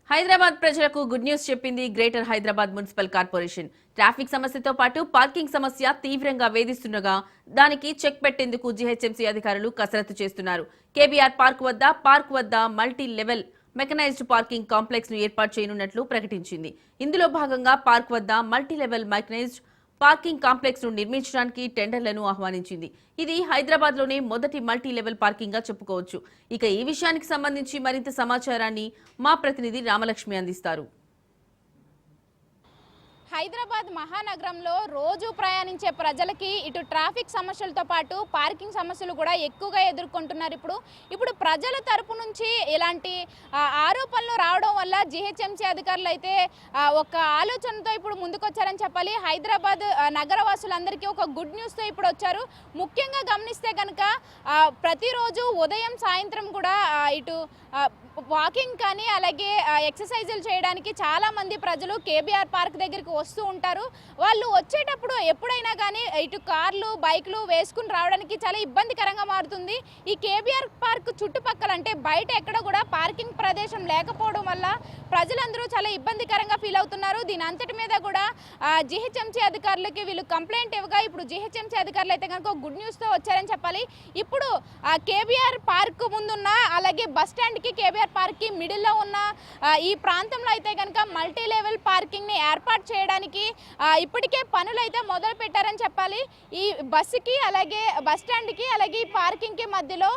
హైదరాబాద్ ప్రజలకు good news చెప్పింది greater Hyderabad municipal corporation. Traffic సమస్యతో పాటు పార్కింగ్ సమస్య తీవ్రంగా వేధిస్తుండగా దానికి చెక్ పెట్టేందుకు జీహెచ్ఎంసీ అధికారులు కసరత్తు చేస్తున్నారు. కేబీఆర్ పార్క్ వద్ద multi level mechanised parking complex ను ఏర్పాటు చేయనున్నట్లు ప్రకటించింది. ఇందులో భాగంగా పార్క్ వద్ద multi level mechanised parking complex ను నిర్మించడానికి టెండర్లను ఆహ్వానించింది. ఇది హైదరాబాద్ లోనే మొదటి మల్టీ లెవెల్ పార్కింగ్ గా చెప్పుకోవచ్చు. ఇక ఈ విషయానికి సంబంధించి మరింత సమాచారాన్ని మా ప్రతినిధి రామలక్ష్మి అందిస్తారు. హైదరాబాద్ మహానగరంలో రోజు ప్రయాణించే ప్రజలకి ఇటు ట్రాఫిక్ సమస్యలతో పాటు పార్కింగ్ సమస్యలు కూడా ఎక్కువగా ఎదుర్కొంటున్నారు. ఇప్పుడు ప్రజల తరపు నుంచి ఇలాంటి ఆరోపణలు రావడం వల్ల జీహెచ్ఎంసీ అధికారులు అయితే ఒక ఆలోచనతో ఇప్పుడు ముందుకొచ్చారని చెప్పాలి. హైదరాబాద్ నగరవాసులందరికీ ఒక గుడ్ న్యూస్తో ఇప్పుడు వచ్చారు. ముఖ్యంగా గమనిస్తే కనుక ప్రతిరోజు ఉదయం సాయంత్రం కూడా ఇటు వాకింగ్ కానీ అలాగే ఎక్సర్సైజులు చేయడానికి చాలామంది ప్రజలు కేబీఆర్ పార్క్ దగ్గరికి వస్తూ ఉంటారు. వాళ్ళు వచ్చేటప్పుడు ఎప్పుడైనా కానీ ఇటు కార్లు బైక్లు వేసుకుని రావడానికి చాలా ఇబ్బందికరంగా మారుతుంది. ఈ కేబీఆర్ పార్క్ చుట్టుపక్కల అంటే బయట ఎక్కడ కూడా పార్కింగ్ ప్రదేశం లేకపోవడం వల్ల ప్రజలందరూ చాలా ఇబ్బందికరంగా ఫీల్ అవుతున్నారు. దీని అంతటి మీద కూడా జీహెచ్ఎంసీ అధికారులకి వీళ్ళు కంప్లైంట్ ఇవ్వగా ఇప్పుడు జీహెచ్ఎంసీ అధికారులు అయితే కనుక గుడ్ న్యూస్తో వచ్చారని చెప్పాలి. ఇప్పుడు కేబీఆర్ పార్క్ ముందున్న అలాగే బస్ స్టాండ్కి కేబీఆర్ పార్క్కి మిడిల్లో ఉన్న ఈ ప్రాంతంలో అయితే కనుక మల్టీ లెవెల్ పార్కింగ్ని ఏర్పాటు చేయడానికి ఇప్పటికే పనులు అయితే మొదలు పెట్టారని చెప్పాలి. ఈ బస్సుకి అలాగే బస్ స్టాండ్కి అలాగే ఈ పార్కింగ్కి మధ్యలో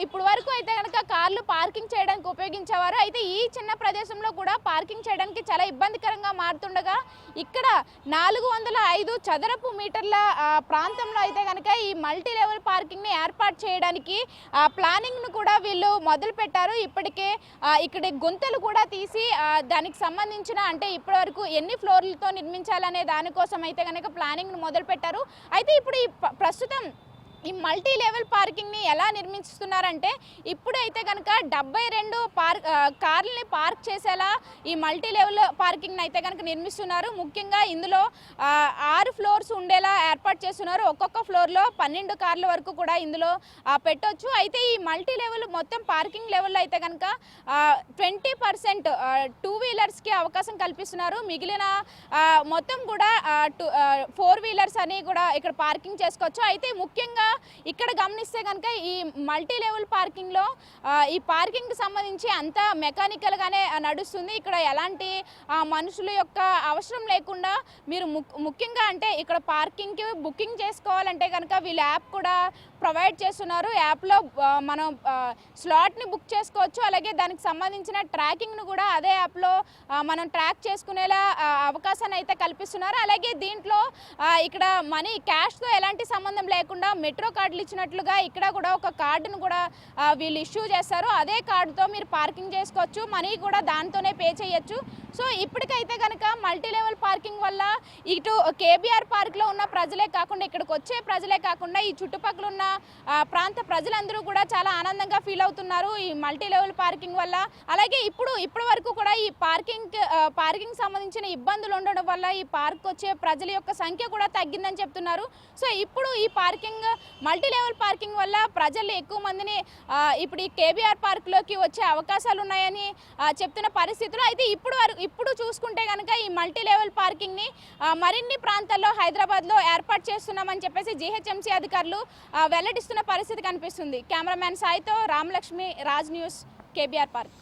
ఇప్పుడు వరకు అయితే కనుక కార్లు పార్కింగ్ చేయడానికి ఉపయోగించేవారు. అయితే ఈ చిన్న ప్రదేశంలో కూడా పార్కింగ్ చేయడానికి చాలా ఇబ్బందికరంగా మారుతుండగా ఇక్కడ 405 చదరపు మీటర్ల ప్రాంతంలో అయితే కనుక ఈ మల్టీ లెవెల్ పార్కింగ్ని ఏర్పాటు చేయడానికి ప్లానింగ్ను కూడా వీళ్ళు మొదలు పెట్టారు. ఇప్పటికే ఇక్కడ గుంతలు కూడా తీసి దానికి సంబంధించిన అంటే ఇప్పటి వరకు ఎన్ని ఫ్లోర్లతో నిర్మించాలనే దానికోసం అయితే కనుక ప్లానింగ్ను మొదలు పెట్టారు. అయితే ఇప్పుడు ఈ ప్రస్తుతం ఈ మల్టీ లెవెల్ పార్కింగ్ని ఎలా నిర్మిస్తున్నారంటే ఇప్పుడైతే కనుక 72 కార్లని పార్క్ చేసేలా ఈ మల్టీ లెవెల్ పార్కింగ్ని అయితే కనుక నిర్మిస్తున్నారు. ముఖ్యంగా ఇందులో 6 ఫ్లోర్స్ ఉండేలా ఏర్పాటు చేస్తున్నారు. ఒక్కొక్క ఫ్లోర్లో 12 కార్ల వరకు కూడా ఇందులో పెట్టొచ్చు. అయితే ఈ మల్టీ లెవెల్ మొత్తం పార్కింగ్ లెవెల్లో అయితే కనుక 20% 2 వీలర్స్కి అవకాశం కల్పిస్తున్నారు. మిగిలిన మొత్తం కూడా 4 వీలర్స్ అని కూడా ఇక్కడ పార్కింగ్ చేసుకోవచ్చు. అయితే ముఖ్యంగా ఇక్కడ గమనిస్తే కనుక ఈ మల్టీ లెవెల్ పార్కింగ్లో ఈ పార్కింగ్కి సంబంధించి అంతా మెకానికల్గానే నడుస్తుంది. ఇక్కడ ఎలాంటి మనుషుల యొక్క అవసరం లేకుండా మీరు ముఖ్యంగా అంటే ఇక్కడ పార్కింగ్కి బుకింగ్ చేసుకోవాలంటే కనుక వీళ్ళు యాప్ కూడా ప్రొవైడ్ చేస్తున్నారు. యాప్లో మనం స్లాట్ని బుక్ చేసుకోవచ్చు. అలాగే దానికి సంబంధించిన ట్రాకింగ్ను కూడా అదే యాప్లో మనం ట్రాక్ చేసుకునేలా అవకాశాన్ని అయితే కల్పిస్తున్నారు. అలాగే దీంట్లో ఇక్కడ మనీ క్యాష్తో ఎలాంటి సంబంధం లేకుండా మెట్రో కార్డులు ఇచ్చినట్లుగా ఇక్కడ కూడా ఒక కార్డును కూడా వీళ్ళు ఇష్యూ చేస్తారు. అదే కార్డుతో మీరు పార్కింగ్ చేసుకోవచ్చు. మనీ కూడా దాంతోనే పే చేయొచ్చు. సో ఇప్పటికైతే కనుక మల్టీ లెవెల్ పార్కింగ్ వల్ల ఇటు కేబీఆర్ పార్క్లో ఉన్న ప్రజలే కాకుండా ఇక్కడికి వచ్చే ప్రజలే కాకుండా ఈ చుట్టుపక్కల ఉన్న ప్రాంత ప్రజలందరూ కూడా చాలా ఆనందంగా ఫీల్ అవుతున్నారు ఈ మల్టీ లెవెల్ పార్కింగ్ వల్ల. అలాగే ఇప్పటి వరకు కూడా ఈ పార్కింగ్ సంబంధించిన ఇబ్బందులు ఉండడం వల్ల ఈ పార్క్ వచ్చే ప్రజల యొక్క సంఖ్య కూడా తగ్గిందని చెప్తున్నారు. సో ఇప్పుడు ఈ పార్కింగ్ మల్టీ లెవెల్ పార్కింగ్ వల్ల ప్రజలు ఎక్కువ మందిని ఇప్పుడు ఈ కేబీఆర్ పార్క్లోకి వచ్చే అవకాశాలు ఉన్నాయని చెప్తున్న పరిస్థితులు. అయితే ఇప్పుడు చూసుకుంటే కనుక ఈ మల్టీ లెవెల్ పార్కింగ్ని మరిన్ని ప్రాంతాల్లో హైదరాబాద్లో ఏర్పాటు చేస్తున్నామని చెప్పేసి జీహెచ్ఎంసీ అధికారులు వెల్లడిస్తున్న పరిస్థితి కనిపిస్తుంది. కెమెరామ్యాన్ సాయితో Ramalakshmi, Raj news, KBR park.